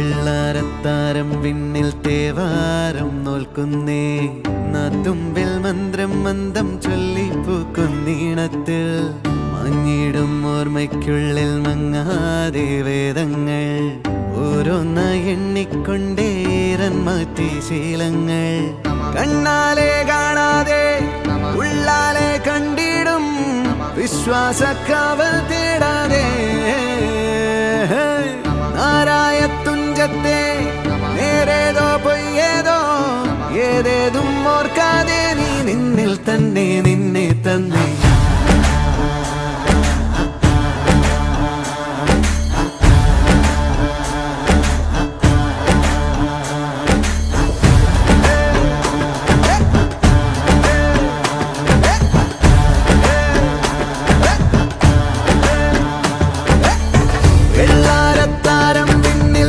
വെള്ളാരത്താരം വിണ്ണിൽ തേവാരം നോൽക്കുന്നേ നാത്തുമ്പിൽ മന്ത്രം മന്ദം ചൊല്ലിപ്പൂക്കുന്നീണത്തിൽ മഞ്ഞിടും ഓർമ്മയ്ക്കുള്ളിൽ മങ്ങാതെ വേദങ്ങൾ ഓരോന്നായി എണ്ണിക്കൊണ്ടേരൻ മാറ്റി ശീലങ്ങൾ കണ്ണാലെ കാണാതെ ഉള്ളാലെ കണ്ടിടും വിശ്വാസക്കാവൽ തേടാതെ നാരായ തുഞ്ചത്തെ നേരേതോ പൊയ്യേതോ ഏതേതും ഓർക്കാതെ നീ നിന്നിൽ തന്നെ